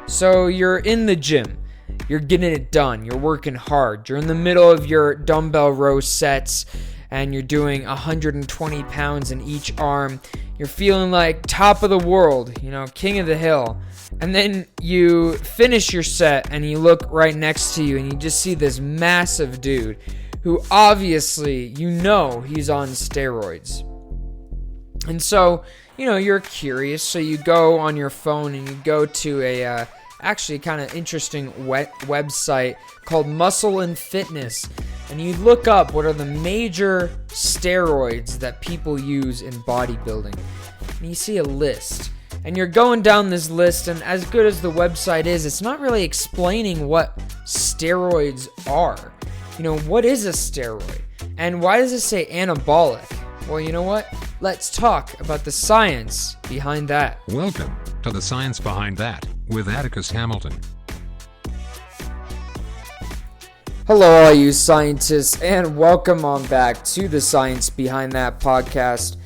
So you're in the gym, you're getting it done, you're working hard, you're in the middle of your dumbbell row sets, and you're doing 120 pounds in each arm. You're feeling like top of the world, king of the hill. And then you finish your set and you look right next to you and you just see this massive dude who obviously he's on steroids. And so, you're curious, so you go on your phone and you go to a actually kind of interesting website called Muscle and Fitness, and you look up what are the major steroids that people use in bodybuilding. And you see a list, and you're going down this list, and as good as the website is, it's not really explaining what steroids are. What is a steroid? And why does it say anabolic? Well, you know what? Let's talk about the science behind that. Welcome to The Science Behind That with Atticus Hamilton. Hello, all you scientists, and welcome on back to The Science Behind That podcast.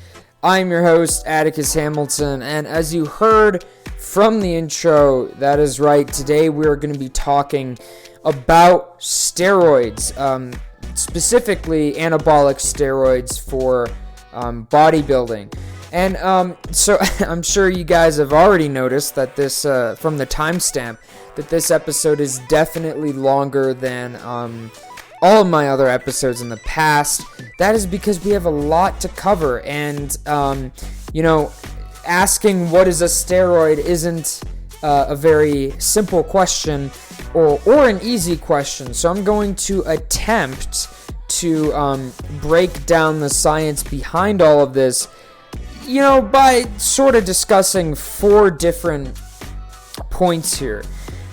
I'm your host, Atticus Hamilton, and as you heard from the intro, that is right. Today we're going to be talking about steroids, specifically anabolic steroids for bodybuilding. And so I'm sure you guys have already noticed that this, from the timestamp, that this episode is definitely longer than all of my other episodes in the past. That is because we have a lot to cover, and asking what is a steroid isn't a very simple question or an easy question. So I'm going to attempt to break down the science behind all of this, by sort of discussing 4 different points here.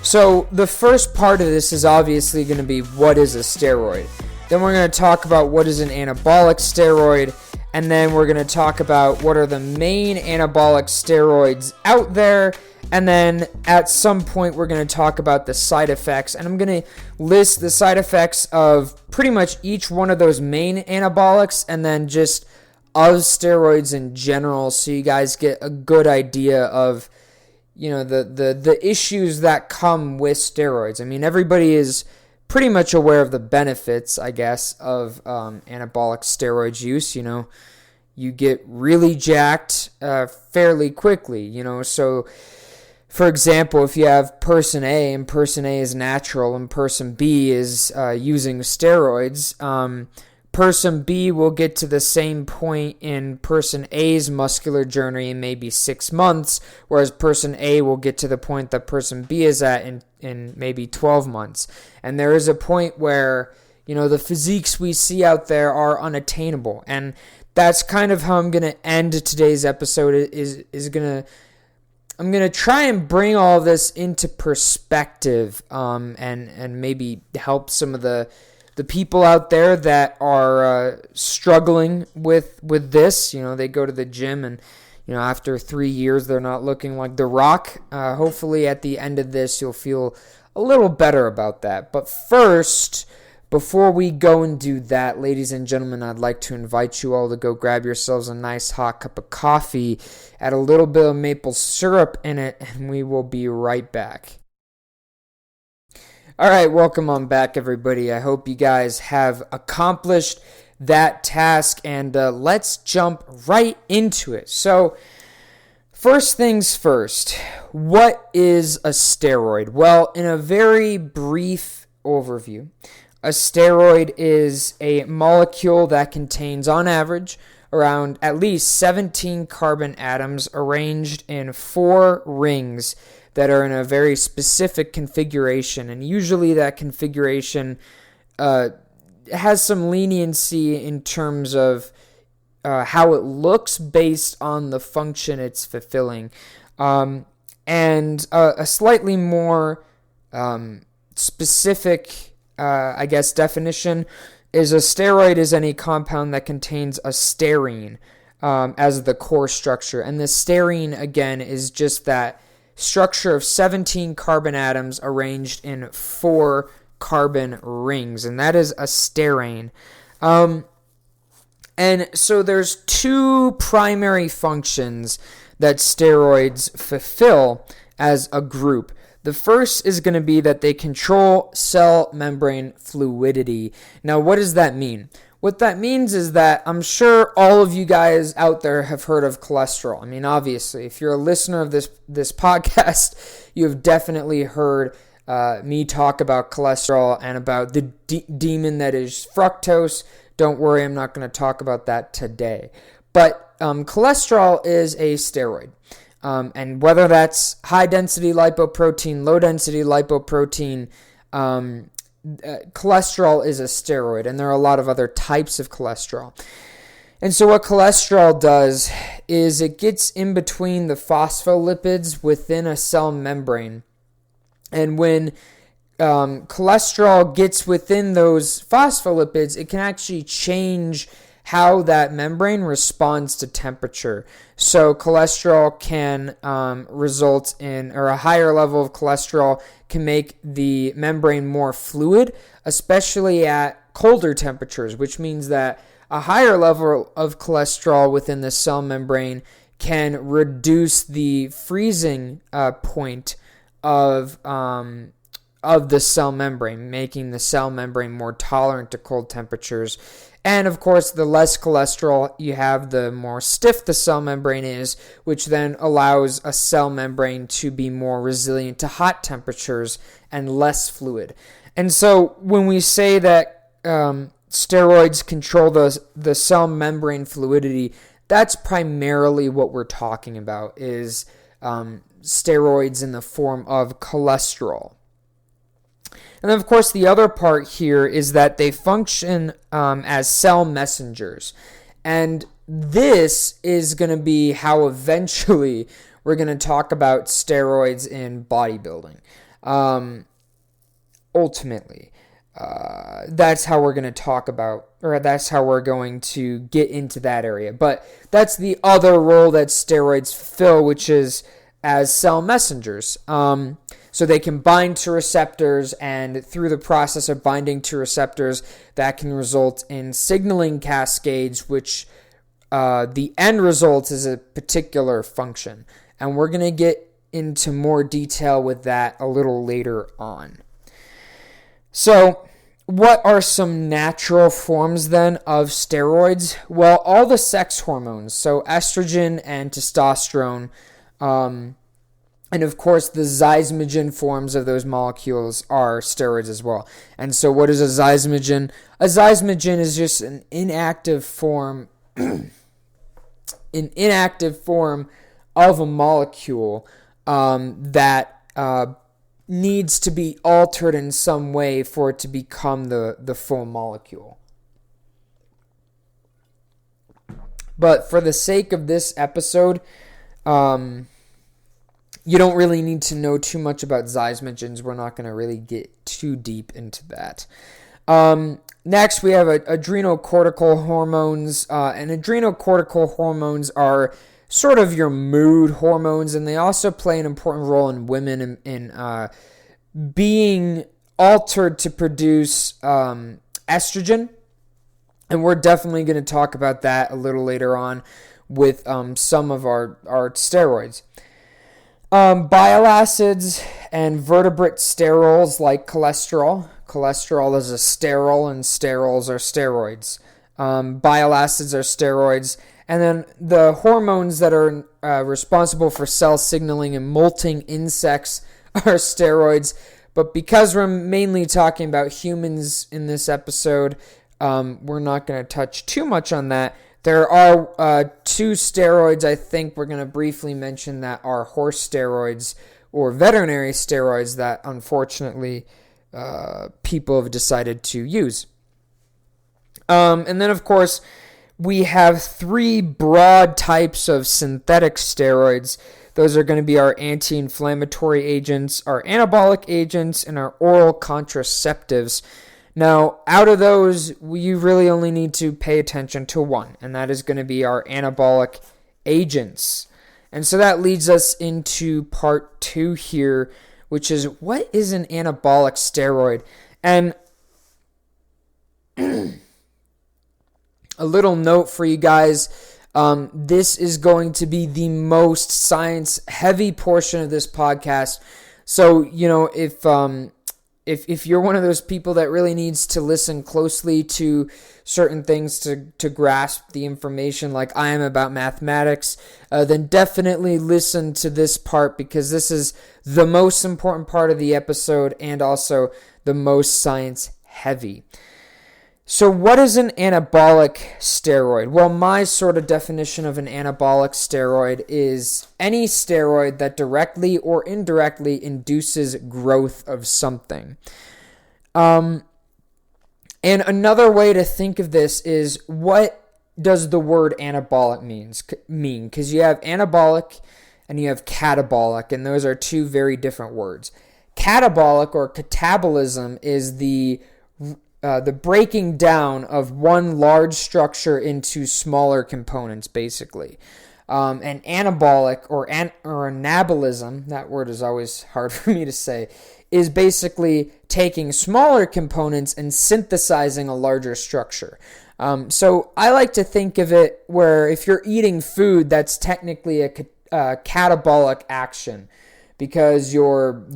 So the first part of this is obviously going to be what is a steroid. Then we're going to talk about what is an anabolic steroid, and then we're going to talk about what are the main anabolic steroids out there, and then at some point we're going to talk about the side effects, and I'm going to list the side effects of pretty much each one of those main anabolics, and then just of steroids in general, so you guys get a good idea of the issues that come with steroids. I mean, everybody is pretty much aware of the benefits, I guess, of anabolic steroid use. You get really jacked fairly quickly, so for example, if you have person A and person A is natural and person B is using steroids, person B will get to the same point in person A's muscular journey in maybe 6 months, whereas person A will get to the point that person B is at in maybe 12 months. And there is a point where, the physiques we see out there are unattainable. And that's kind of how I'm going to end today's episode. I'm going to try and bring all this into perspective and maybe help some of the people out there that are struggling with this. They go to the gym and, after 3 years, they're not looking like The Rock. Hopefully at the end of this, you'll feel a little better about that. But first, before we go and do that, ladies and gentlemen, I'd like to invite you all to go grab yourselves a nice hot cup of coffee, add a little bit of maple syrup in it, and we will be right back. All right, welcome on back, everybody. I hope you guys have accomplished that task, and let's jump right into it. So, first things first, what is a steroid? Well, in a very brief overview, a steroid is a molecule that contains, on average, around at least 17 carbon atoms arranged in 4 rings that are in a very specific configuration, and usually that configuration has some leniency in terms of how it looks based on the function it's fulfilling, and a slightly more specific, definition is a steroid is any compound that contains a styrene as the core structure, and the styrene again is just that structure of 17 carbon atoms arranged in 4 carbon rings, and that is a styrene. And so there's 2 primary functions that steroids fulfill, as a group. The first is going to be that they control cell membrane fluidity. Now, what does that mean? What that means is that I'm sure all of you guys out there have heard of cholesterol. I mean, obviously, if you're a listener of this podcast, you have definitely heard me talk about cholesterol and about the demon that is fructose. Don't worry, I'm not going to talk about that today. But cholesterol is a steroid. And whether that's high-density lipoprotein, low-density lipoprotein, cholesterol is a steroid, and there are a lot of other types of cholesterol. And so what cholesterol does is it gets in between the phospholipids within a cell membrane. And when cholesterol gets within those phospholipids, it can actually change how that membrane responds to temperature. So cholesterol can result in, or a higher level of cholesterol can make the membrane more fluid, especially at colder temperatures, which means that a higher level of cholesterol within the cell membrane can reduce the freezing point of the cell membrane, making the cell membrane more tolerant to cold temperatures. And of course, the less cholesterol you have, the more stiff the cell membrane is, which then allows a cell membrane to be more resilient to hot temperatures and less fluid. And so when we say that steroids control the cell membrane fluidity, that's primarily what we're talking about, is steroids in the form of cholesterol. And then, of course, the other part here is that they function as cell messengers. And this is going to be how eventually we're going to talk about steroids in bodybuilding. Ultimately, that's how we're going to talk about, or that's how we're going to get into that area. But that's the other role that steroids fulfill, which is as cell messengers. So they can bind to receptors, and through the process of binding to receptors, that can result in signaling cascades, which the end result is a particular function. And we're going to get into more detail with that a little later on. So what are some natural forms then of steroids? Well, all the sex hormones, so estrogen and testosterone, and of course, the zymogen forms of those molecules are steroids as well. And so what is a zymogen? A zymogen is just an inactive form of a molecule that needs to be altered in some way for it to become the full molecule. But for the sake of this episode, you don't really need to know too much about zymogens. We're not going to really get too deep into that. Next, we have adrenocortical hormones. And adrenocortical hormones are sort of your mood hormones, and they also play an important role in women in being altered to produce estrogen. And we're definitely going to talk about that a little later on with some of our steroids. Bile acids and vertebrate sterols like cholesterol. Cholesterol is a sterol, and sterols are steroids. Bile acids are steroids. And then the hormones that are responsible for cell signaling in molting insects are steroids. But because we're mainly talking about humans in this episode, we're not going to touch too much on that. There are two steroids I think we're going to briefly mention that are horse steroids or veterinary steroids that unfortunately people have decided to use. And then, of course, we have three broad types of synthetic steroids. Those are going to be our anti-inflammatory agents, our anabolic agents, and our oral contraceptives. Now, out of those, you really only need to pay attention to one, and that is going to be our anabolic agents. And so that leads us into part 2 here, which is, what is an anabolic steroid? And a little note for you guys, This is going to be the most science-heavy portion of this podcast. So, if you're one of those people that really needs to listen closely to certain things to grasp the information like I am about mathematics, then definitely listen to this part, because this is the most important part of the episode and also the most science heavy. So what is an anabolic steroid? Well, my sort of definition of an anabolic steroid is any steroid that directly or indirectly induces growth of something. And another way to think of this is, what does the word anabolic mean? Because you have anabolic and you have catabolic, and those are two very different words. Catabolic, or catabolism, is the breaking down of one large structure into smaller components, basically. And anabolic, or anabolism, that word is always hard for me to say, is basically taking smaller components and synthesizing a larger structure. So I like to think of it where if you're eating food, that's technically a catabolic action, because you're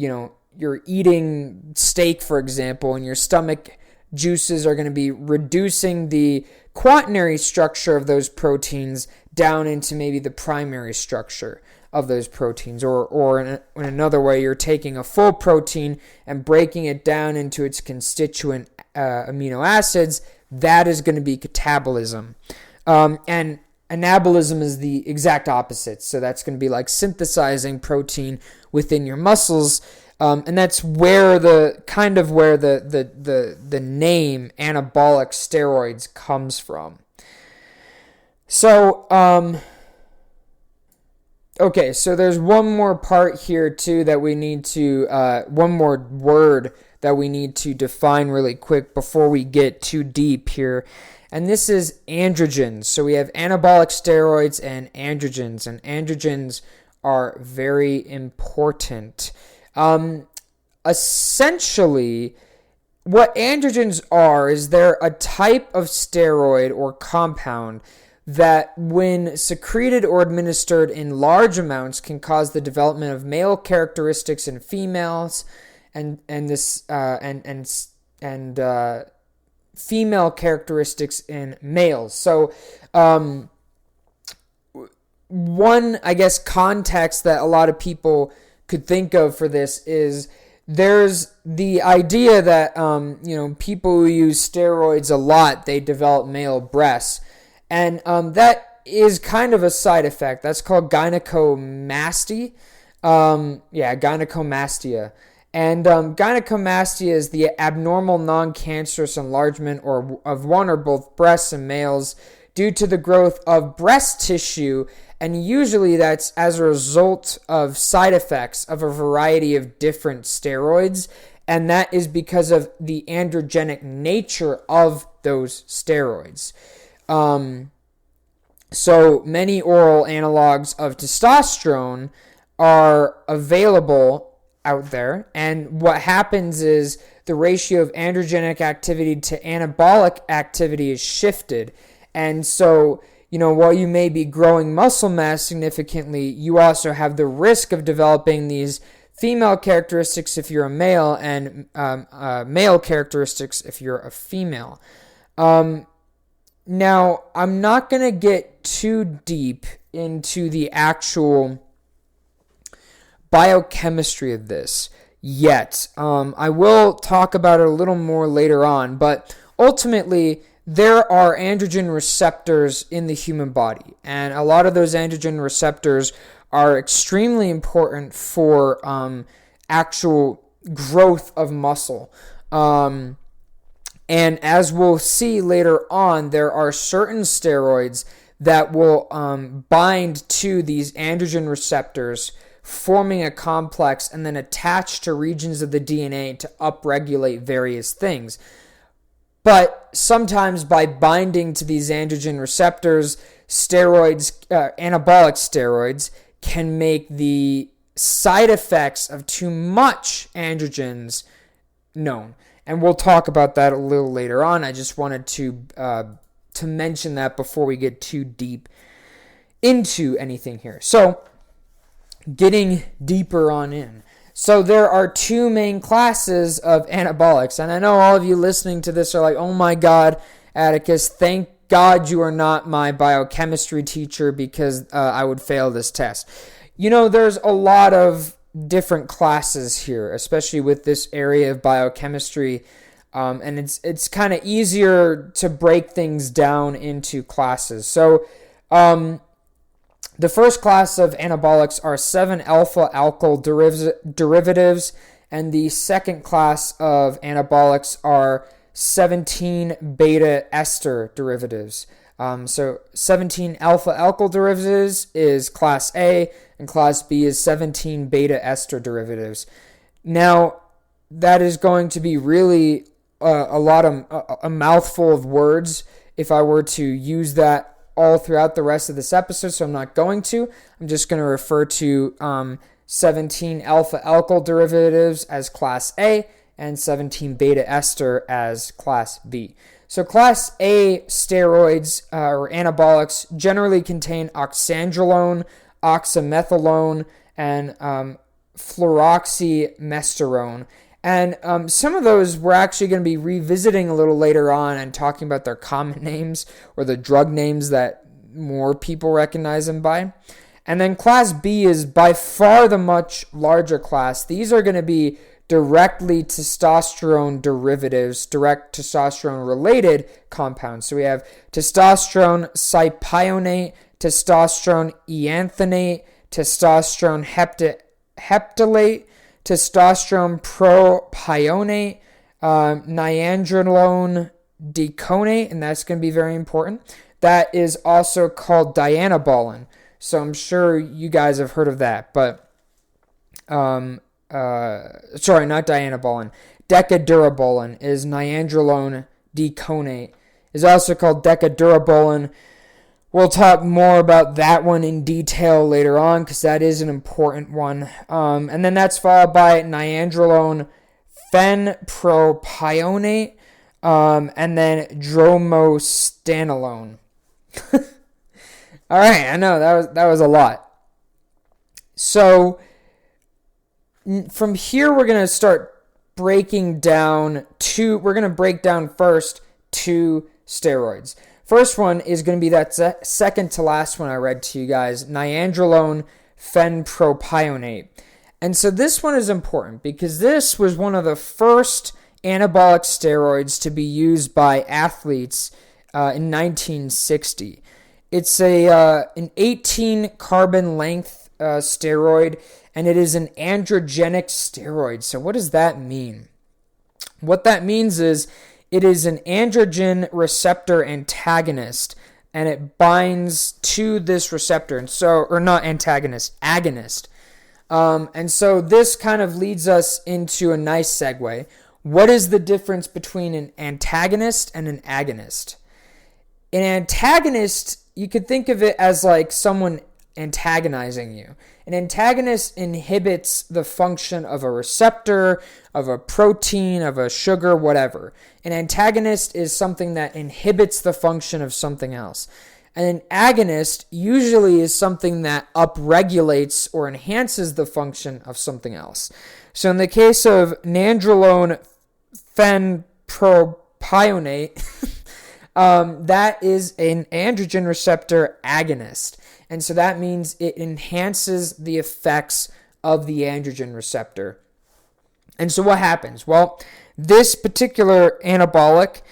eating steak, for example, and your stomach juices are going to be reducing the quaternary structure of those proteins down into maybe the primary structure of those proteins. Or in another way, you're taking a full protein and breaking it down into its constituent amino acids. That is going to be catabolism. And anabolism is the exact opposite. So that's going to be like synthesizing protein within your muscles. And that's where the name anabolic steroids comes from. So, okay, so there's one more part here too that we need to, one more word that we need to define really quick before we get too deep here. And this is androgens. So we have anabolic steroids and androgens are very important. Essentially, what androgens are is they're a type of steroid or compound that, when secreted or administered in large amounts, can cause the development of male characteristics in females and female characteristics in males. So, one, I guess, context that a lot of people could think of for this is there's the idea that people who use steroids a lot, they develop male breasts, and that is kind of a side effect. That's called gynecomastia. Gynecomastia. And gynecomastia is the abnormal non-cancerous enlargement of one or both breasts in males due to the growth of breast tissue, and usually that's as a result of side effects of a variety of different steroids, and that is because of the androgenic nature of those steroids. So many oral analogs of testosterone are available out there, and what happens is the ratio of androgenic activity to anabolic activity is shifted. And so, while you may be growing muscle mass significantly, you also have the risk of developing these female characteristics if you're a male, and male characteristics if you're a female. Now, I'm not going to get too deep into the actual biochemistry of this yet. I will talk about it a little more later on, but ultimately, there are androgen receptors in the human body, and a lot of those androgen receptors are extremely important for actual growth of muscle. And as we'll see later on, there are certain steroids that will bind to these androgen receptors, forming a complex and then attach to regions of the DNA to upregulate various things. But sometimes by binding to these androgen receptors, anabolic steroids can make the side effects of too much androgens known. And we'll talk about that a little later on. I just wanted to mention that before we get too deep. into anything here. So getting deeper on in. So there are two main classes of anabolics. And I know all of you listening to this are like, oh my God, Atticus, thank God you are not my biochemistry teacher because I would fail this test. There's a lot of different classes here, especially with this area of biochemistry. And it's kind of easier to break things down into classes. So the first class of anabolics are 7-alpha alkyl derivatives, and the second class of anabolics are 17-beta ester derivatives. So 17-alpha alkyl derivatives is class A, and class B is 17-beta ester derivatives. Now, that is going to be really a mouthful of words if I were to use that all throughout the rest of this episode, so I'm not going to. I'm just going to refer to 17-alpha alkyl derivatives as class A and 17-beta ester as class B. So class A steroids or anabolics generally contain oxandrolone, oxymethylone, and fluoroxymesterone. And some of those we're actually going to be revisiting a little later on and talking about their common names or the drug names that more people recognize them by. And then class B is by far the much larger class. These are going to be directly testosterone derivatives, direct testosterone related compounds. So we have testosterone cypionate, testosterone eanthonate, testosterone heptalate, testosterone propionate, niandrolone deconate, and that's going to be very important. That is also called dianobolin. So I'm sure you guys have heard of that, but sorry, not dianobolin. Decadurabolin is niandrolone deconate. Is also called decadurabolin. We'll talk more about that one in detail later on because that is an important one. And then that's followed by niandrolone phenpropionate and then dromostanolone. All right, I know that was a lot. So from here we're going to start breaking down we're going to break down first two steroids. First one is going to be that second to last one I read to you guys, niandrolone phenpropionate. And so this one is important because this was one of the first anabolic steroids to be used by athletes in 1960. It's an 18 carbon length steroid, and it is an androgenic steroid. So what does that mean? What that means is it is an androgen receptor antagonist, and it binds to this receptor. And so, or not antagonist, agonist. And so this kind of leads us into a nice segue. What is the difference between an antagonist and an agonist? An antagonist, you could think of it as like someone antagonizing you. An antagonist inhibits the function of a receptor, of a protein, of a sugar, whatever. An antagonist is something that inhibits the function of something else. And an agonist usually is something that upregulates or enhances the function of something else. So in the case of nandrolone phenpropionate, that is an androgen receptor agonist. And so that means it enhances the effects of the androgen receptor. And so what happens? Well, this particular anabolic,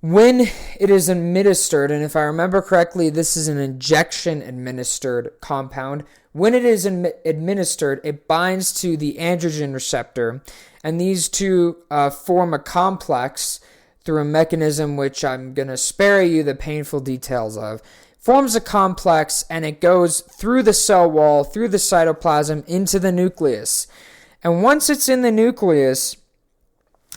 when it is administered, and if I remember correctly, this is an injection administered compound. When it is administered, it binds to the androgen receptor, and these two form a complex through a mechanism which I'm going to spare you the painful details of. Forms a complex, and it goes through the cell wall, through the cytoplasm, into the nucleus. And once it's in the nucleus,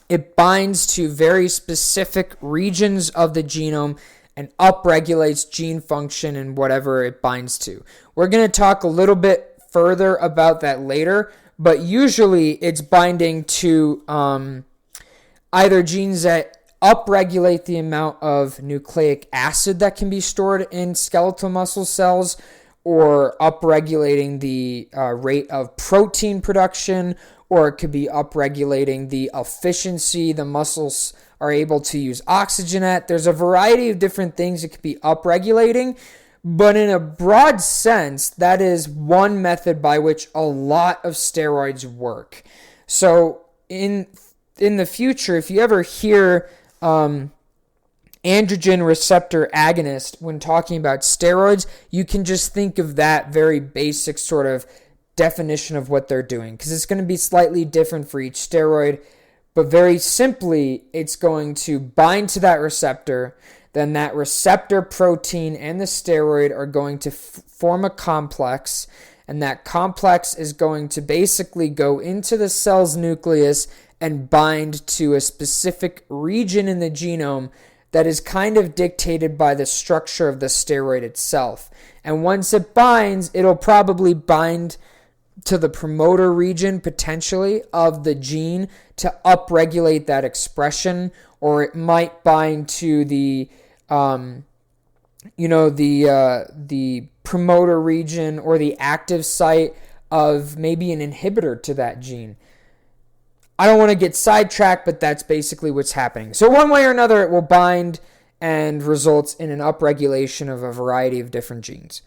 it binds to very specific regions of the genome and upregulates gene function and whatever it binds to. We're going to talk a little bit further about that later, but usually it's binding to either genes that upregulate the amount of nucleic acid that can be stored in skeletal muscle cells, or upregulating the rate of protein production, or it could be upregulating the efficiency the muscles are able to use oxygen at. There's a variety of different things it could be upregulating, but in a broad sense, that is one method by which a lot of steroids work. So in the future, if you ever hear androgen receptor agonist when talking about steroids, you can just think of that very basic sort of definition of what they're doing, because it's going to be slightly different for each steroid, but very simply, it's going to bind to that receptor. Then that receptor protein and the steroid are going to form a complex, and that complex is going to basically go into the cell's nucleus and bind to a specific region in the genome that is kind of dictated by the structure of the steroid itself. And once it binds, it'll probably bind to the promoter region, potentially, of the gene to upregulate that expression, or it might bind to the promoter region or the active site of maybe an inhibitor to that gene. I don't want to get sidetracked, but that's basically what's happening. So one way or another, it will bind and results in an upregulation of a variety of different genes.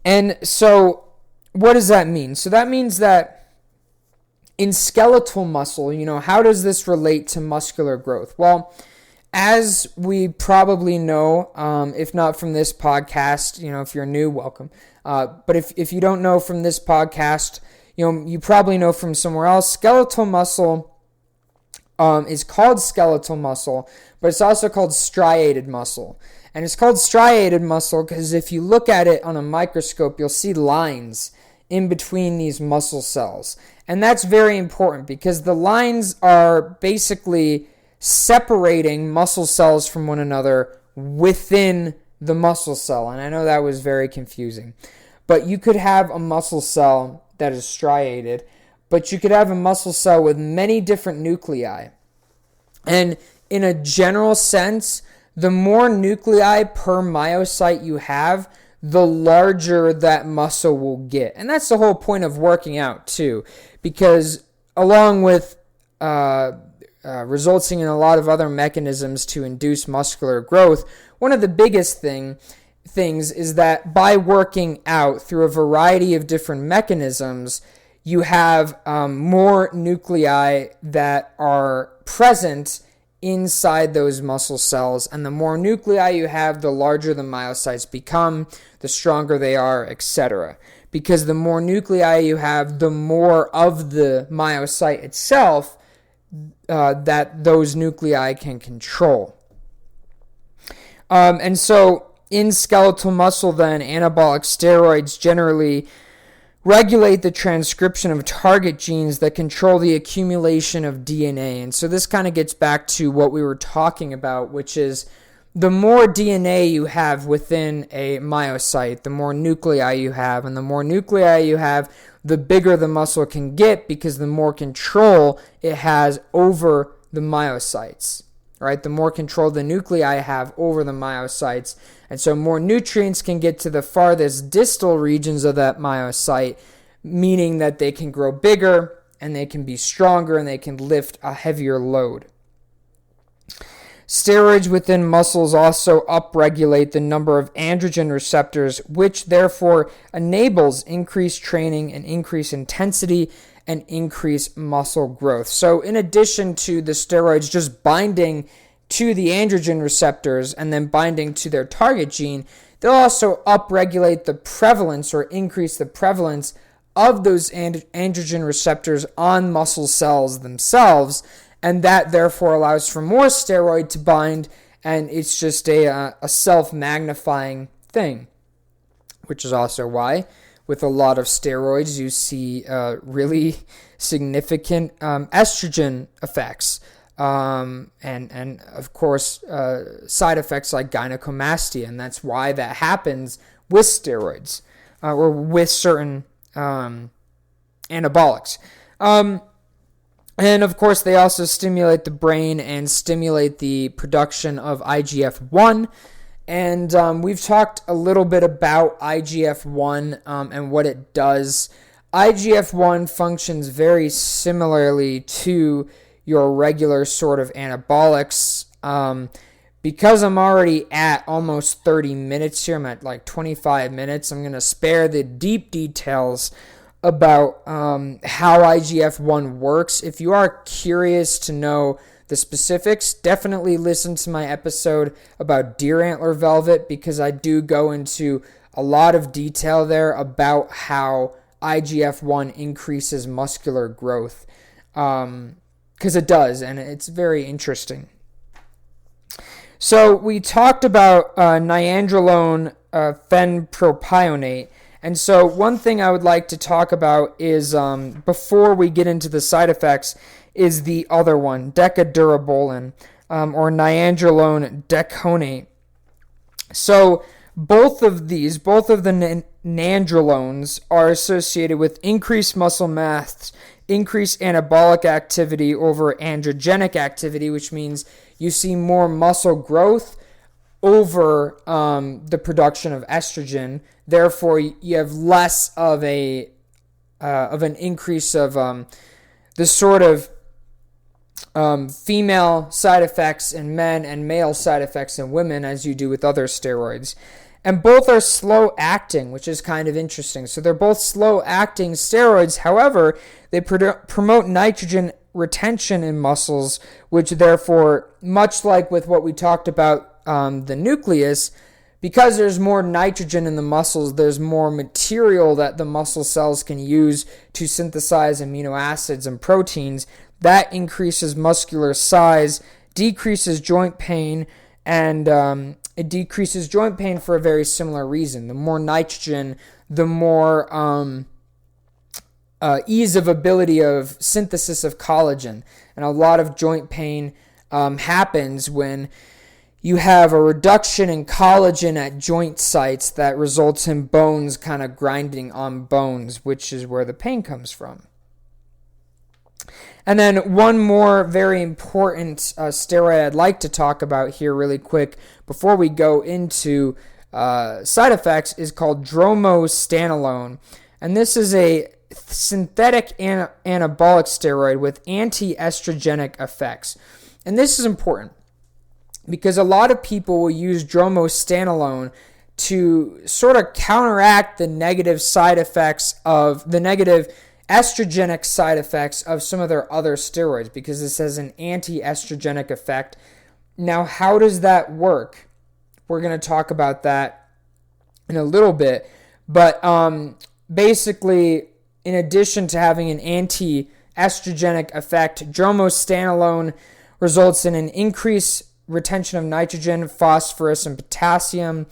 And so what does that mean? So that means that in skeletal muscle, how does this relate to muscular growth? Well, as we probably know, if not from this podcast, if you're new, welcome. But if you don't know from this podcast, you probably know from somewhere else, skeletal muscle is called skeletal muscle, but it's also called striated muscle. And it's called striated muscle because if you look at it on a microscope, you'll see lines in between these muscle cells. And that's very important because the lines are basically separating muscle cells from one another within the muscle cell. And I know that was very confusing. But you could have a muscle cell that is striated, but you could have a muscle cell with many different nuclei. And in a general sense, the more nuclei per myocyte you have, the larger that muscle will get. And that's the whole point of working out too, because along with resulting in a lot of other mechanisms to induce muscular growth, one of the biggest things is that by working out through a variety of different mechanisms, you have more nuclei that are present inside those muscle cells, and the more nuclei you have, the larger the myocytes become, the stronger they are, etc. Because the more nuclei you have, the more of the myocyte itself that those nuclei can control. And so in skeletal muscle, then, anabolic steroids generally regulate the transcription of target genes that control the accumulation of DNA. And so this kind of gets back to what we were talking about, which is the more DNA you have within a myocyte, the more nuclei you have, and the more nuclei you have, the bigger the muscle can get because the more control it has over the myocytes. Right? The more control the nuclei have over the myocytes. And so more nutrients can get to the farthest distal regions of that myocyte, meaning that they can grow bigger and they can be stronger and they can lift a heavier load. Steroids within muscles also upregulate the number of androgen receptors, which therefore enables increased training and increased intensity and increase muscle growth. So in addition to the steroids just binding to the androgen receptors and then binding to their target gene, they'll also upregulate the prevalence or increase the prevalence of those androgen receptors on muscle cells themselves, and that therefore allows for more steroid to bind, and it's just a self-magnifying thing, which is also why with a lot of steroids, you see really significant estrogen effects, and of course side effects like gynecomastia, and that's why that happens with steroids or with certain anabolics. And of course, they also stimulate the brain and stimulate the production of IGF-1. And we've talked a little bit about IGF-1 and what it does. IGF-1 functions very similarly to your regular sort of anabolics. Because I'm already at almost 30 minutes here, I'm at like 25 minutes, I'm going to spare the deep details about how IGF-1 works. If you are curious to know the specifics, definitely listen to my episode about deer antler velvet, because I do go into a lot of detail there about how IGF-1 increases muscular growth, because it does, and it's very interesting. So we talked about nandrolone phenpropionate, and so one thing I would like to talk about is, before we get into the side effects, is the other one, decadurabolin, or nandrolone deconate. So both of the nandrolones are associated with increased muscle mass, increased anabolic activity over androgenic activity, which means you see more muscle growth over the production of estrogen. Therefore, you have less of an increase of the sort of female side effects in men and male side effects in women, as you do with other steroids. And both are slow acting, which is kind of interesting. So they're both slow acting steroids. However, they promote nitrogen retention in muscles, which therefore, much like with what we talked about the nucleus, because there's more nitrogen in the muscles, there's more material that the muscle cells can use to synthesize amino acids and proteins. That increases muscular size, decreases joint pain, and it decreases joint pain for a very similar reason. The more nitrogen, the more ease of ability of synthesis of collagen. And a lot of joint pain happens when you have a reduction in collagen at joint sites that results in bones kind of grinding on bones, which is where the pain comes from. And then one more very important steroid I'd like to talk about here really quick before we go into side effects is called dromostanolone. And this is a synthetic anabolic steroid with anti-estrogenic effects. And this is important because a lot of people will use dromostanolone to sort of counteract the negative side effects of the negative estrogenic side effects of some of their other steroids, because this has an anti-estrogenic effect. Now, how does that work? We're going to talk about that in a little bit. But basically, in addition to having an anti-estrogenic effect, dromostanolone results in an increased retention of nitrogen, phosphorus, and potassium,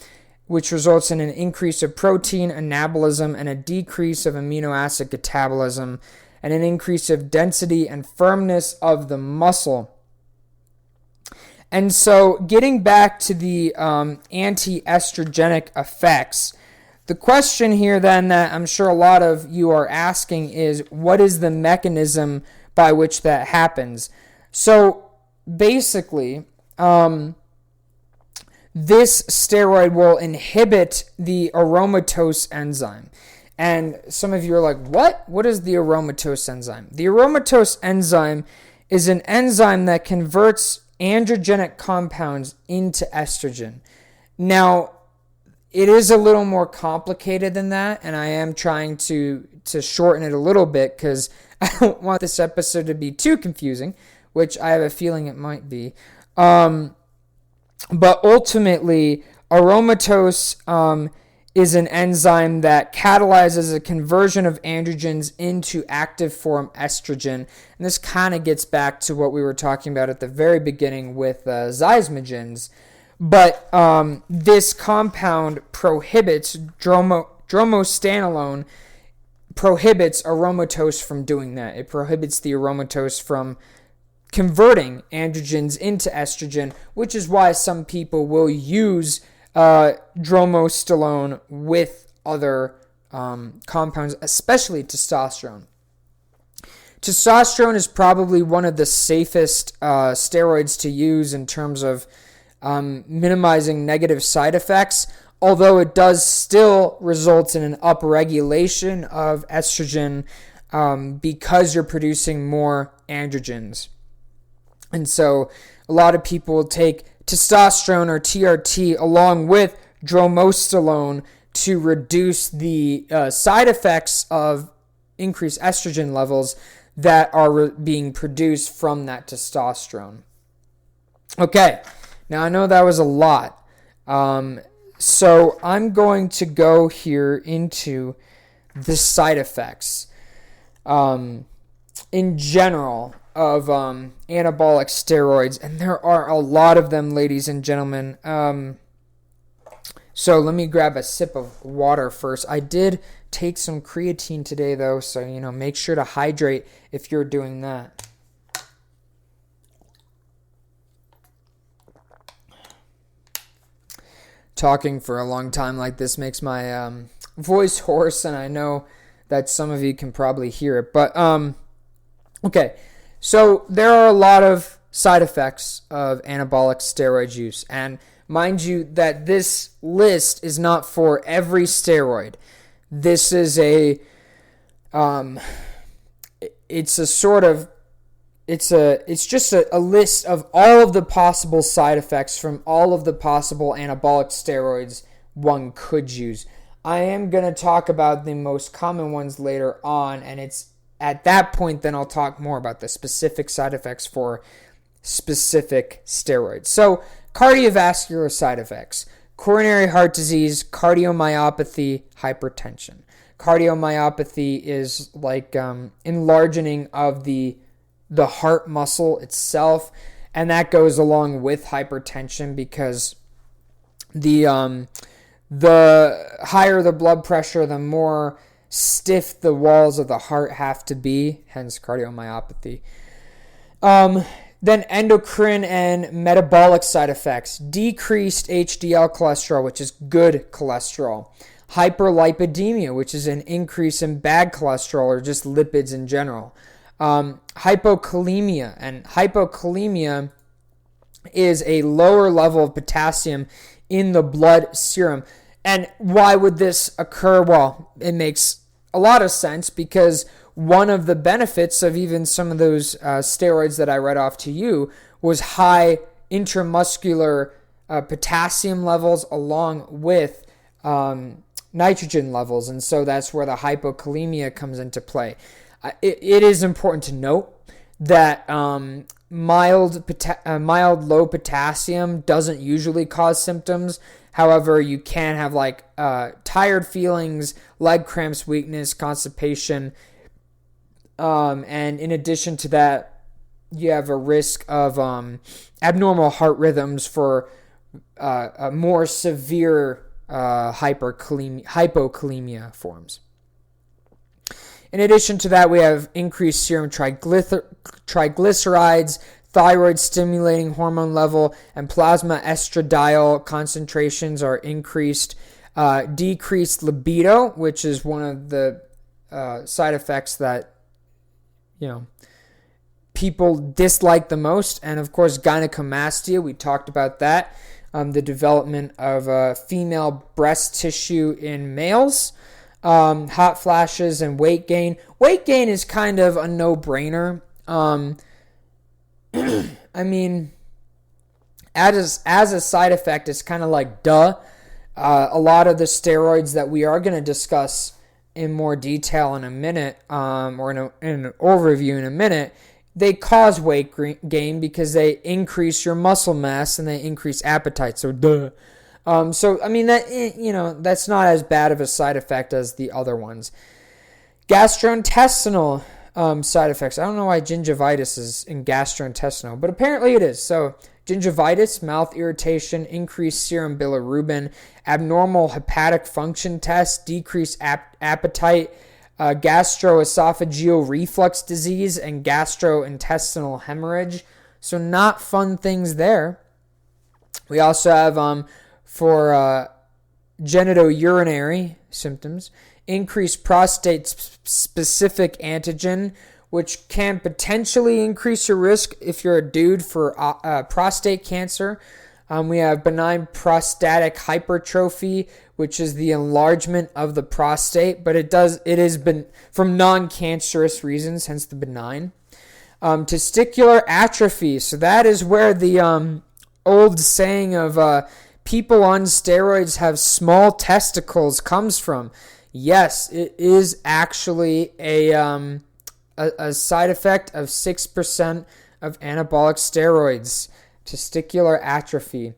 which results in an increase of protein anabolism and a decrease of amino acid catabolism, and an increase of density and firmness of the muscle. And so, getting back to the anti-estrogenic effects, the question here then that I'm sure a lot of you are asking is, what is the mechanism by which that happens? So, basically, this steroid will inhibit the aromatase enzyme. And some of you are like, what? What is the aromatase enzyme? The aromatase enzyme is an enzyme that converts androgenic compounds into estrogen. Now, it is a little more complicated than that, and I am trying to shorten it a little bit because I don't want this episode to be too confusing, which I have a feeling it might be. But ultimately, aromatase is an enzyme that catalyzes a conversion of androgens into active form estrogen. And this kind of gets back to what we were talking about at the very beginning with zysmogens. But this compound prohibits, dromostanolone prohibits aromatase from doing that. It prohibits the aromatase from converting androgens into estrogen, which is why some people will use dromostanolone with other compounds, especially testosterone. Testosterone is probably one of the safest steroids to use in terms of minimizing negative side effects, although it does still result in an upregulation of estrogen because you're producing more androgens. And so a lot of people will take testosterone or TRT along with dromosterone to reduce the side effects of increased estrogen levels that are being produced from that testosterone. Okay, now I know that was a lot. So I'm going to go here into the side effects in general of anabolic steroids, and there are a lot of them, ladies and gentlemen. So let me grab a sip of water first. I did take some creatine today, though, so make sure to hydrate if you're doing that. Talking for a long time like this makes my voice hoarse, and I know that some of you can probably hear it. But okay, so there are a lot of side effects of anabolic steroid use, and mind you that this list is not for every steroid. This is it's just a list of all of the possible side effects from all of the possible anabolic steroids one could use. I am going to talk about the most common ones later on, and it's at that point then I'll talk more about the specific side effects for specific steroids. So, cardiovascular side effects: coronary heart disease, cardiomyopathy, hypertension. Cardiomyopathy is like enlarging of the heart muscle itself, and that goes along with hypertension because the higher the blood pressure, the more stiff the walls of the heart have to be, hence cardiomyopathy. Then endocrine and metabolic side effects: decreased HDL cholesterol, which is good cholesterol; hyperlipidemia, which is an increase in bad cholesterol or just lipids in general; hypokalemia, and hypokalemia is a lower level of potassium in the blood serum. And why would this occur? Well, it makes a lot of sense because one of the benefits of even some of those steroids that I read off to you was high intramuscular potassium levels along with nitrogen levels. And so that's where the hypokalemia comes into play. It is important to note that mild low potassium doesn't usually cause symptoms. However, you can have tired feelings, leg cramps, weakness, constipation, and in addition to that, you have a risk of abnormal heart rhythms for more severe hypokalemia forms. In addition to that, we have increased serum triglycerides, thyroid stimulating hormone level, and plasma estradiol concentrations are increased. Decreased libido, which is one of the side effects that people dislike the most, and of course gynecomastia, we talked about that. The development of female breast tissue in males. Hot flashes and weight gain. Weight gain is kind of a no-brainer. I mean, as a side effect, it's kind of like duh. A lot of the steroids that we are going to discuss in more detail in a minute, or in an overview in a minute, they cause weight gain because they increase your muscle mass and they increase appetite. So duh. So I mean that's not as bad of a side effect as the other ones. Gastrointestinal side effects. I don't know why gingivitis is in gastrointestinal, but apparently it is. So gingivitis, mouth irritation, increased serum bilirubin, abnormal hepatic function tests, decreased appetite, gastroesophageal reflux disease, and gastrointestinal hemorrhage. So not fun things there. We also have for genitourinary symptoms, increased prostate-specific antigen, which can potentially increase your risk if you're a dude for prostate cancer. We have benign prostatic hypertrophy, which is the enlargement of the prostate, but it is been from non-cancerous reasons, hence the benign. Testicular atrophy, so that is where the old saying of people on steroids have small testicles comes from. Yes, it is actually a side effect of 6% of anabolic steroids. Testicular atrophy.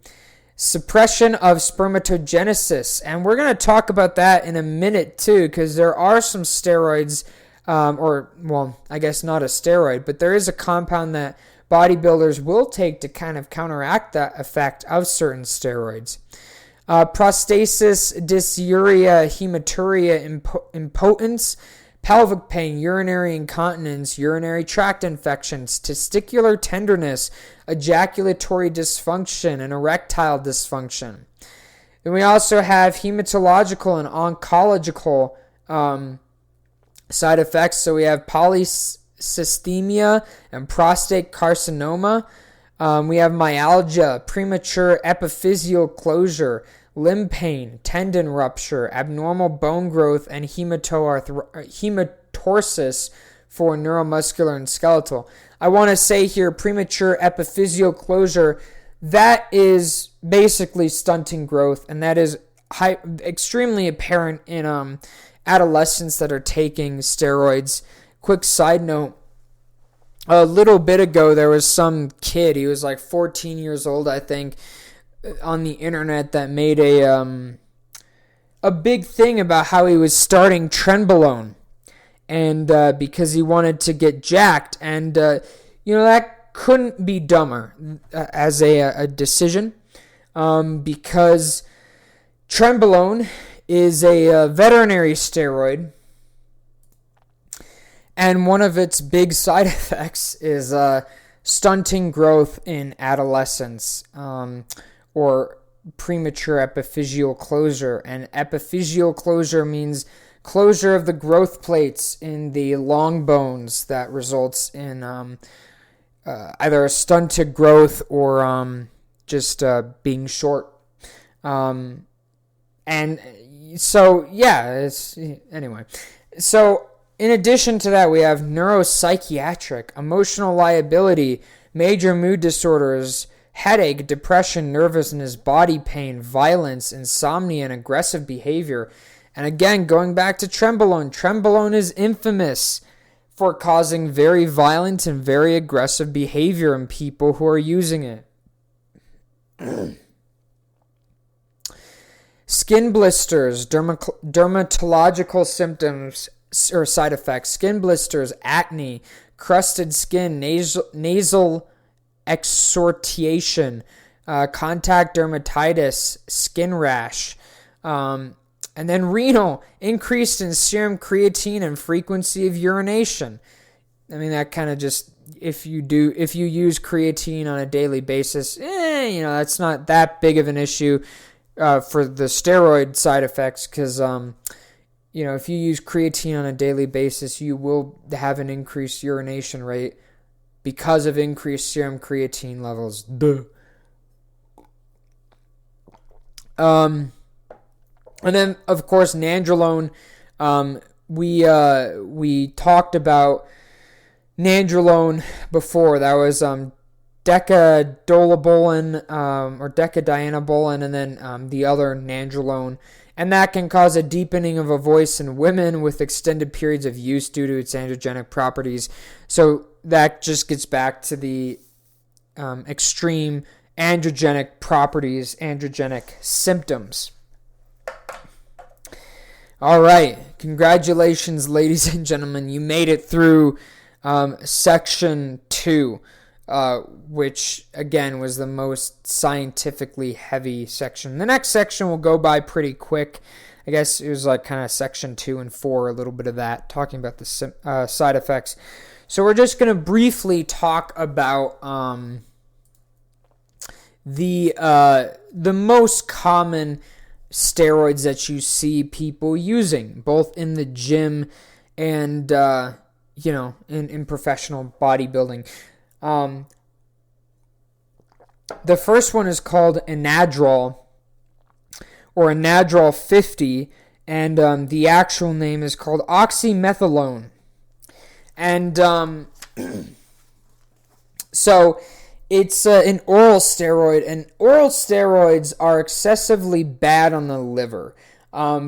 Suppression of spermatogenesis. And we're going to talk about that in a minute too, because there are some steroids, I guess not a steroid, but there is a compound that bodybuilders will take to kind of counteract that effect of certain steroids. Prostasis, dysuria, hematuria, impotence, pelvic pain, urinary incontinence, urinary tract infections, testicular tenderness, ejaculatory dysfunction, and erectile dysfunction. Then we also have hematological and oncological side effects. So we have polycythemia and prostate carcinoma. We have myalgia, premature epiphyseal closure, limb pain, tendon rupture, abnormal bone growth, and hematorsis for neuromuscular and skeletal. I want to say here, premature epiphyseal closure, that is basically stunting growth, and that is extremely apparent in adolescents that are taking steroids. Quick side note, a little bit ago, there was some kid, he was like 14 years old, I think, on the internet that made a big thing about how he was starting trenbolone, and because he wanted to get jacked, and that couldn't be dumber as a decision, because trenbolone is a veterinary steroid, and one of its big side effects is stunting growth in adolescents, or premature epiphyseal closure. And epiphyseal closure means closure of the growth plates in the long bones that results in either a stunted growth or just being short. And so, anyway. So, in addition to that, we have neuropsychiatric, emotional liability, major mood disorders, headache, depression, nervousness, body pain, violence, insomnia, and aggressive behavior. And again, going back to trenbolone is infamous for causing very violent and very aggressive behavior in people who are using it. Skin blisters, dermatological symptoms or side effects, skin blisters, acne, crusted skin, nasal exsortation, contact dermatitis, skin rash, and then renal, increased in serum creatine and frequency of urination. I mean, that kind of just, if you use creatine on a daily basis, that's not that big of an issue for the steroid side effects, because if you use creatine on a daily basis, you will have an increased urination rate because of increased serum creatine levels. Duh. And then, of course, nandrolone. We talked about nandrolone before. That was decadolabolin or decadianabolin, and then the other nandrolone. And that can cause a deepening of a voice in women with extended periods of use due to its androgenic properties. So that just gets back to the extreme androgenic properties, androgenic symptoms. All right. Congratulations, ladies and gentlemen. You made it through section 2, which, again, was the most scientifically heavy section. The next section will go by pretty quick. I guess it was like kind of section 2 and 4, a little bit of that, talking about the side effects. So we're just going to briefly talk about the most common steroids that you see people using, both in the gym and in professional bodybuilding. The first one is called Anadrol, or Anadrol 50, and the actual name is called oxymethylone. And so it's an oral steroid, and oral steroids are excessively bad on the liver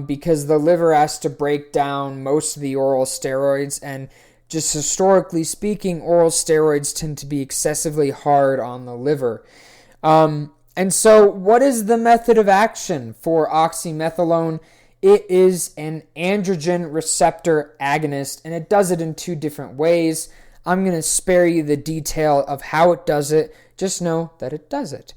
because the liver has to break down most of the oral steroids, and just historically speaking, oral steroids tend to be excessively hard on the liver. And so what is the method of action for oxymethylone? It is an androgen receptor agonist, and it does it in two different ways. I'm going to spare you the detail of how it does it. Just know that it does it.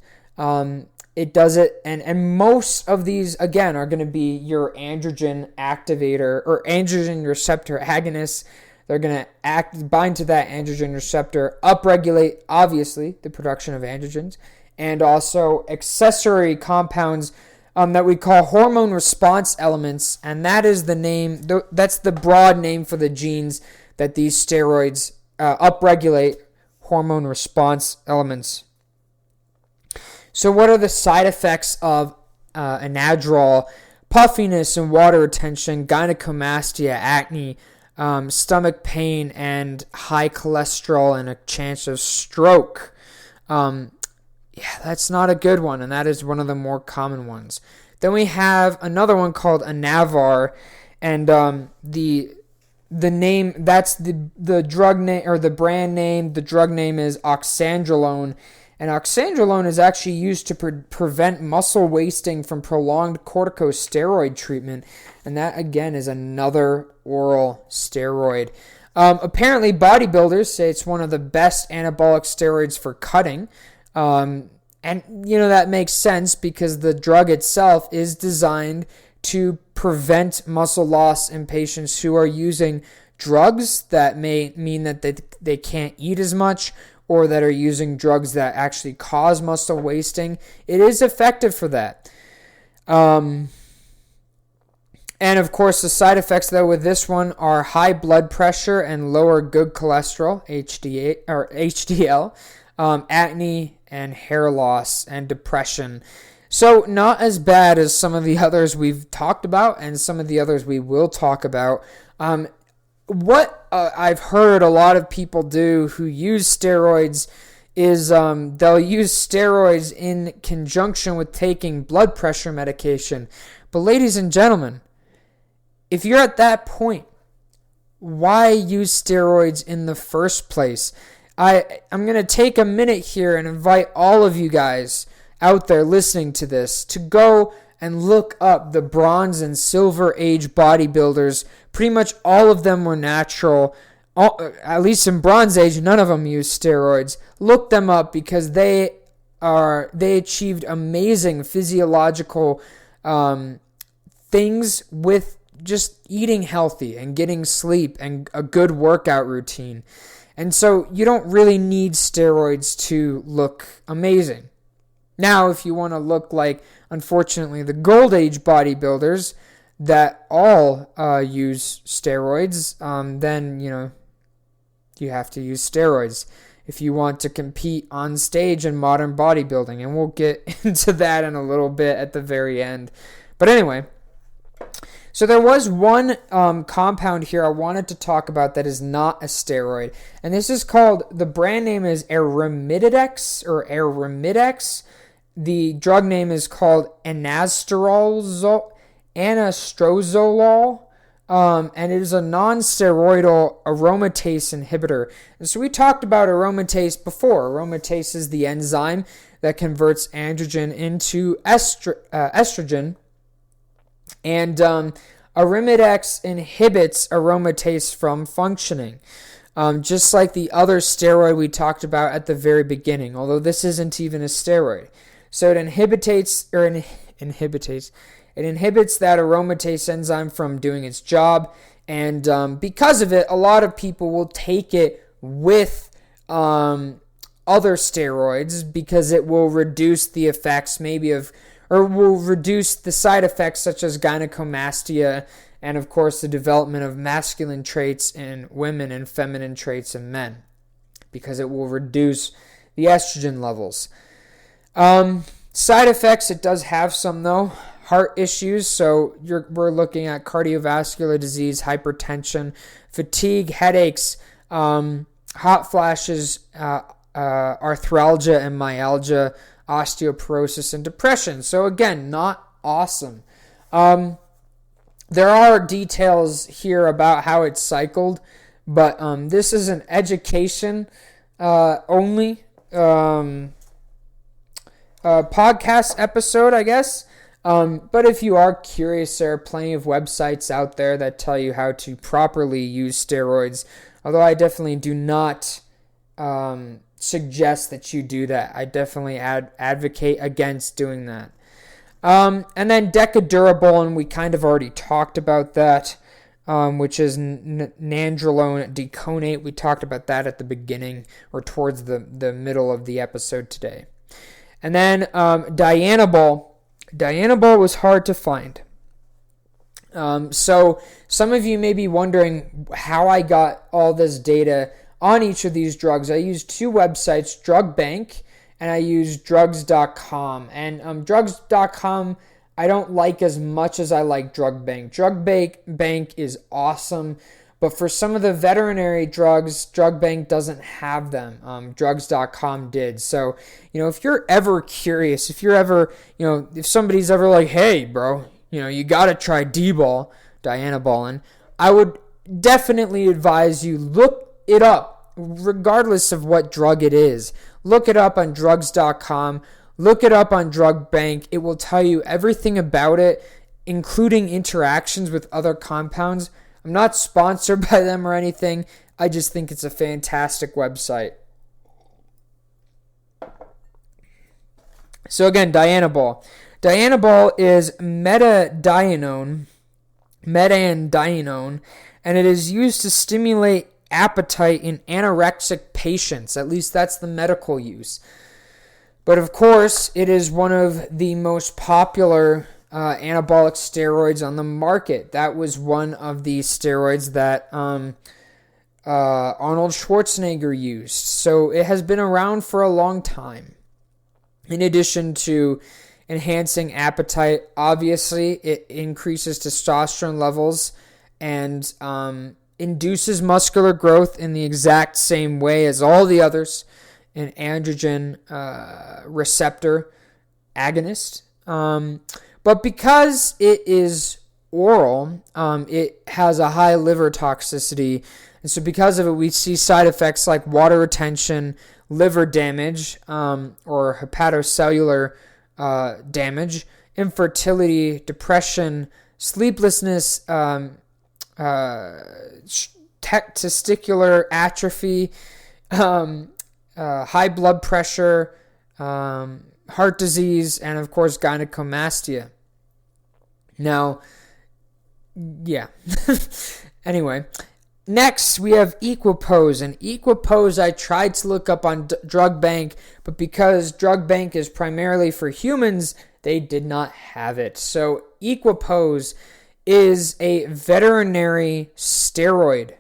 It does it, and most of these, again, are going to be your androgen activator or androgen receptor agonists. They're going to bind to that androgen receptor, upregulate, obviously, the production of androgens, and also accessory compounds that we call hormone response elements, and that is the name, that's the broad name for the genes that these steroids upregulate, hormone response elements. So what are the side effects of Anadrol? Puffiness and water retention, gynecomastia, acne, stomach pain, and high cholesterol, and a chance of stroke. Yeah, that's not a good one, and that is one of the more common ones. Then we have another one called Anavar, and the name, that's the drug name, or the brand name. The drug name is oxandrolone, and oxandrolone is actually used to prevent muscle wasting from prolonged corticosteroid treatment, and that again is another oral steroid. Apparently, bodybuilders say it's one of the best anabolic steroids for cutting. And, that makes sense because the drug itself is designed to prevent muscle loss in patients who are using drugs that may mean that they can't eat as much, or that are using drugs that actually cause muscle wasting. It is effective for that. And of course, the side effects though with this one are high blood pressure and lower good cholesterol, HDL, acne and hair loss and depression. So not as bad as some of the others we've talked about and some of the others we will talk about. What I've heard a lot of people do who use steroids is they'll use steroids in conjunction with taking blood pressure medication. But ladies and gentlemen, if you're at that point, why use steroids in the first place? I'm going to take a minute here and invite all of you guys out there listening to this to go and look up the Bronze and Silver Age bodybuilders. Pretty much all of them were natural. At least in Bronze Age, none of them used steroids. Look them up because they achieved amazing physiological things with just eating healthy and getting sleep and a good workout routine. And so you don't really need steroids to look amazing. Now, if you want to look like, unfortunately, the Gold Age bodybuilders that all use steroids, then, you have to use steroids if you want to compete on stage in modern bodybuilding. And we'll get into that in a little bit at the very end. But anyway, so there was one compound here I wanted to talk about that is not a steroid. And this is called, the brand name is Arimidex or Arimidex. The drug name is called anastrozole, and it is a non-steroidal aromatase inhibitor. And so we talked about aromatase before. Aromatase is the enzyme that converts androgen into estrogen. And Arimidex inhibits aromatase from functioning, just like the other steroid we talked about at the very beginning, although this isn't even a steroid. So it inhibits that aromatase enzyme from doing its job, and because of it, a lot of people will take it with other steroids because it will reduce the effects will reduce the side effects such as gynecomastia and, of course, the development of masculine traits in women and feminine traits in men, because it will reduce the estrogen levels. Side effects, it does have some though. Heart issues, so we're looking at cardiovascular disease, hypertension, fatigue, headaches, hot flashes, arthralgia and myalgia, osteoporosis, and depression. So again, not awesome. There are details here about how it's cycled, but this is an education only podcast episode, I guess. But if you are curious, there are plenty of websites out there that tell you how to properly use steroids. Although I definitely do not suggest that you do that. I definitely advocate against doing that. And then Decadurabolin, we kind of already talked about that, which is nandrolone deconate. We talked about that at the beginning or towards the middle of the episode today. And then Dianabol. Dianabol was hard to find. So some of you may be wondering how I got all this data on each of these drugs. I used two websites, Drug Bank and I used drugs.com. And drugs.com I don't like as much as I like Drug Bank. Drug Bank is awesome, but for some of the veterinary drugs, Drug Bank doesn't have them. Drugs.com did. So, if you're ever curious, if somebody's ever like, hey, bro, you got to try Dianabolin, I would definitely advise you look it up, regardless of what drug it is. Look it up on drugs.com. Look it up on Drug Bank. It will tell you everything about it, including interactions with other compounds. I'm not sponsored by them or anything. I just think it's a fantastic website. So again, Dianabol. Dianabol is metandinone, and it is used to stimulate appetite in anorexic patients. At least that's the medical use. But of course, it is one of the most popular anabolic steroids on the market. That was one of the steroids that Arnold Schwarzenegger used. So it has been around for a long time. In addition to enhancing appetite, obviously, it increases testosterone levels and induces muscular growth in the exact same way as all the others. An androgen receptor agonist. But because it is oral, it has a high liver toxicity. And so because of it, we see side effects like water retention, liver damage, or hepatocellular damage, infertility, depression, sleeplessness, testicular atrophy, high blood pressure, heart disease, and of course gynecomastia. Now, yeah. Anyway, next we have Equipose, and Equipose I tried to look up on Drug Bank, but because Drug Bank is primarily for humans, they did not have it. So Equipose is a veterinary steroid.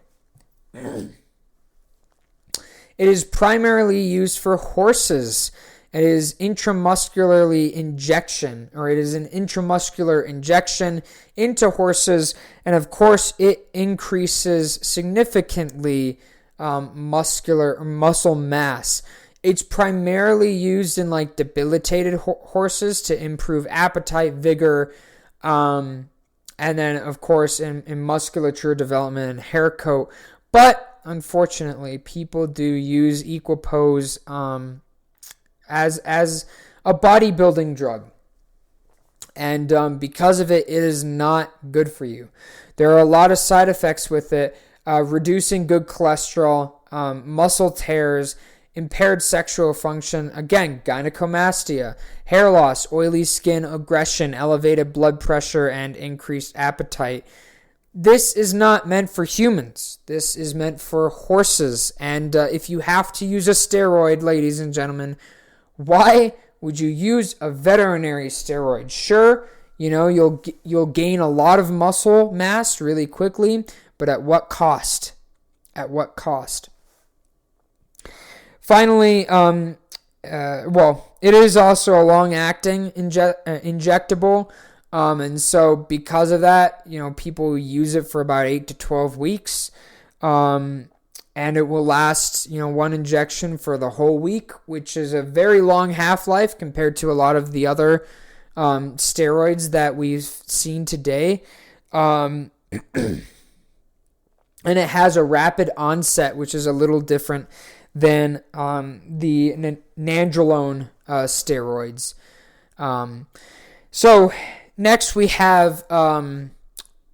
It is primarily used for horses. It is intramuscular injection into horses, and of course it increases significantly muscle mass. It's primarily used in debilitated horses to improve appetite, vigor, and then of course in musculature development and hair coat. But unfortunately, people do use Equipose as a bodybuilding drug. And because of it, it is not good for you. There are a lot of side effects with it. Reducing good cholesterol, muscle tears, impaired sexual function, again, gynecomastia, hair loss, oily skin, aggression, elevated blood pressure, and increased appetite. This is not meant for humans. This is meant for horses. And if you have to use a steroid, ladies and gentlemen, why would you use a veterinary steroid? Sure, you'll gain a lot of muscle mass really quickly, but at what cost? At what cost? Finally, it is also a long-acting injectable, and so because of that, people use it for about 8 to 12 weeks, and it will last, one injection for the whole week, which is a very long half-life compared to a lot of the other steroids that we've seen today. And it has a rapid onset, which is a little different than the nandrolone steroids. So next we have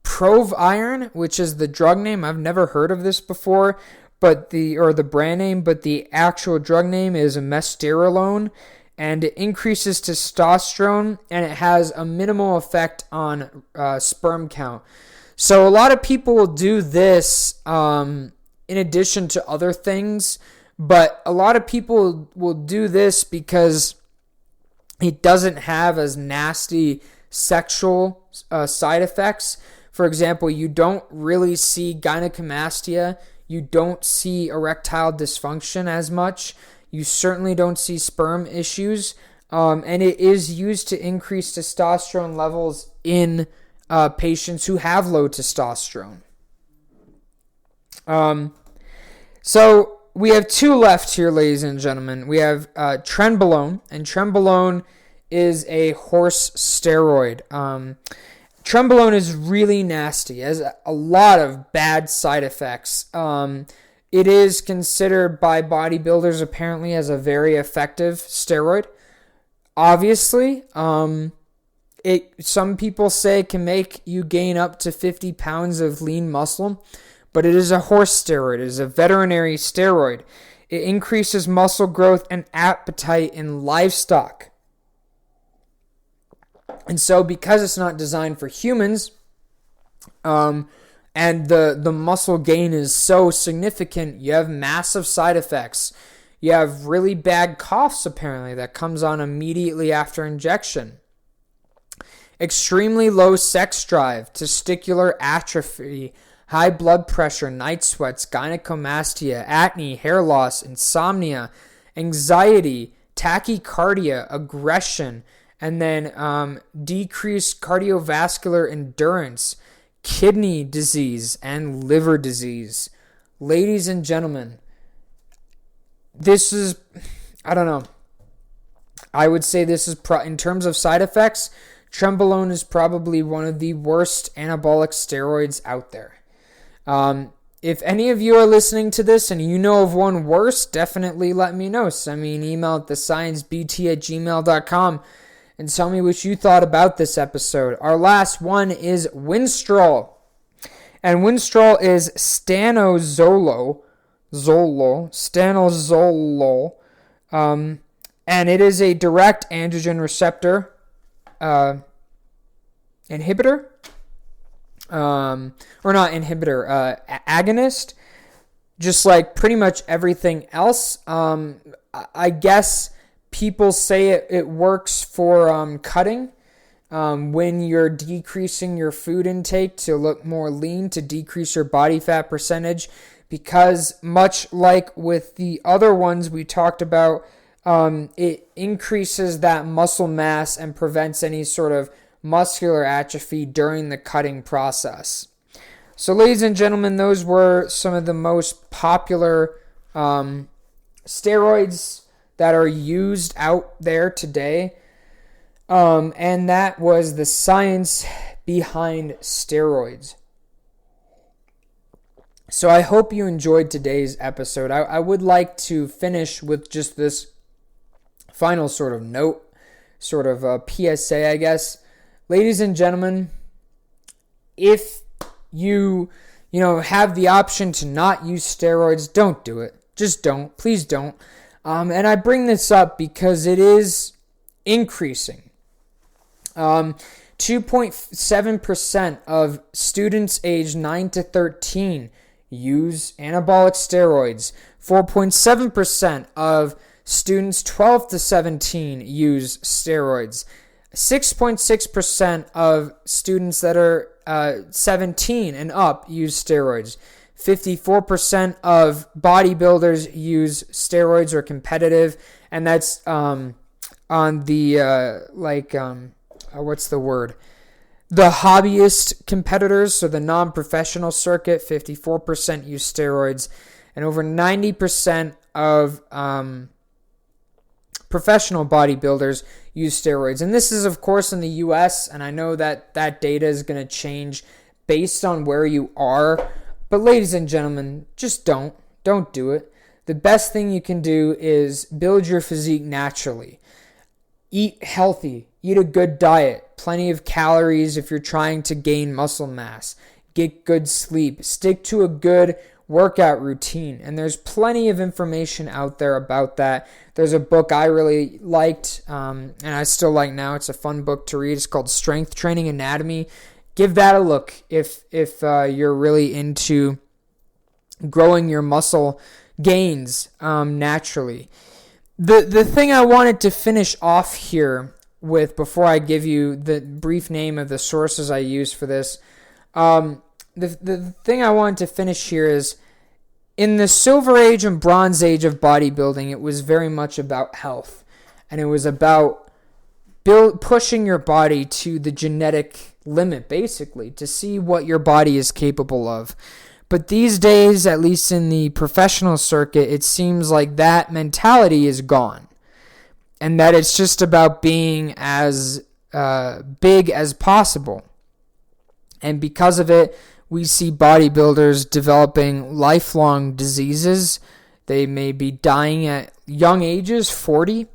Prove Iron, which is the drug name. I've never heard of this before, but the brand name, but the actual drug name is mesterolone, and it increases testosterone, and it has a minimal effect on sperm count. So a lot of people will do this in addition to other things, but a lot of people will do this because it doesn't have as nasty sexual side effects. For example, you don't really see gynecomastia. You don't see erectile dysfunction as much. You certainly don't see sperm issues. And it is used to increase testosterone levels in patients who have low testosterone. So we have two left here, ladies and gentlemen. We have trenbolone, and trenbolone is a horse steroid. Trenbolone is really nasty. It has a lot of bad side effects. It is considered by bodybuilders apparently as a very effective steroid. Obviously, some people say it can make you gain up to 50 pounds of lean muscle, but it is a horse steroid. It is a veterinary steroid. It increases muscle growth and appetite in livestock. And so because it's not designed for humans, and the muscle gain is so significant, you have massive side effects. You have really bad coughs, apparently, that comes on immediately after injection. Extremely low sex drive, testicular atrophy, high blood pressure, night sweats, gynecomastia, acne, hair loss, insomnia, anxiety, tachycardia, aggression, and then decreased cardiovascular endurance, kidney disease, and liver disease. Ladies and gentlemen, this is, I don't know. I would say this is, in terms of side effects, trenbolone is probably one of the worst anabolic steroids out there. If any of you are listening to this and you know of one worse, definitely let me know. Send me an email at thesciencebt@gmail.com and tell me what you thought about this episode. Our last one is Winstrol. And Winstrol is stanozolol. And it is a direct androgen receptor inhibitor. Agonist. Just like pretty much everything else. I guess people say it works for cutting. When you're decreasing your food intake to look more lean, to decrease your body fat percentage, because much like with the other ones we talked about, it increases that muscle mass and prevents any sort of muscular atrophy during the cutting process. So, ladies and gentlemen, those were some of the most popular steroids that are used out there today. And that was the science behind steroids. So I hope you enjoyed today's episode. I would like to finish with just this final sort of note, sort of a PSA, I guess. Ladies and gentlemen, if you have the option to not use steroids, don't do it. Just don't. Please don't. And I bring this up because it is increasing. 2.7% of students aged 9 to 13 use anabolic steroids. 4.7% of students 12 to 17 use steroids. 6.6% of students that are 17 and up use steroids. 54% of bodybuilders use steroids or competitive, and that's on the what's the word? The hobbyist competitors, so the non-professional circuit, 54% use steroids, and over 90% of professional bodybuilders use steroids. And this is, of course, in the U.S., and I know that that data is going to change based on where you are. But ladies and gentlemen, just don't do it. The best thing you can do is build your physique naturally. Eat healthy. Eat a good diet. Plenty of calories if you're trying to gain muscle mass. Get good sleep. Stick to a good workout routine. And there's plenty of information out there about that. There's a book I really liked, and I still like now. It's a fun book to read. It's called Strength Training Anatomy. Give that a look if you're really into growing your muscle gains naturally. The thing I wanted to finish off here with, before I give you the brief name of the sources I use for this, the thing I wanted to finish here is, in the Silver Age and Bronze Age of bodybuilding, it was very much about health, and it was about pushing your body to the genetic limit, basically, to see what your body is capable of. But these days, at least in the professional circuit, it seems like that mentality is gone, and that it's just about being as big as possible. And because of it, we see bodybuilders developing lifelong diseases. They may be dying at young ages, 40,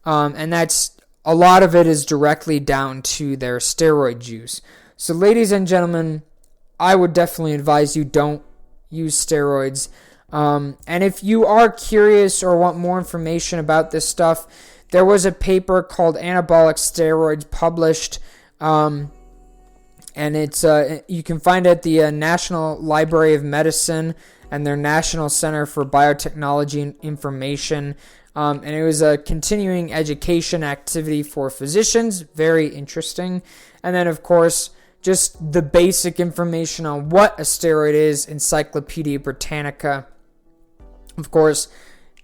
and that's a lot of it is directly down to their steroid use. So ladies and gentlemen, I would definitely advise you don't use steroids. And if you are curious or want more information about this stuff, there was a paper called Anabolic Steroids published, and it's you can find it at the National Library of Medicine and their National Center for Biotechnology and Information. And it was a continuing education activity for physicians. Very interesting. And then, of course, just the basic information on what a steroid is, Encyclopedia Britannica. Of course,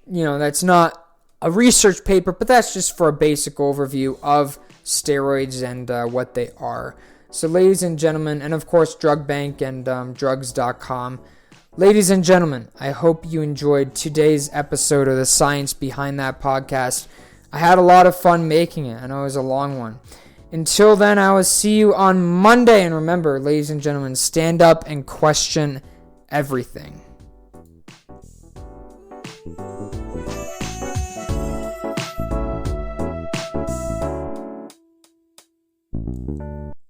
that's not a research paper, but that's just for a basic overview of steroids and what they are. So, ladies and gentlemen, and of course, Drug Bank and drugs.com. Ladies and gentlemen, I hope you enjoyed today's episode of the Science Behind That podcast. I had a lot of fun making it. I know it was a long one. Until then, I will see you on Monday. And remember, ladies and gentlemen, stand up and question everything.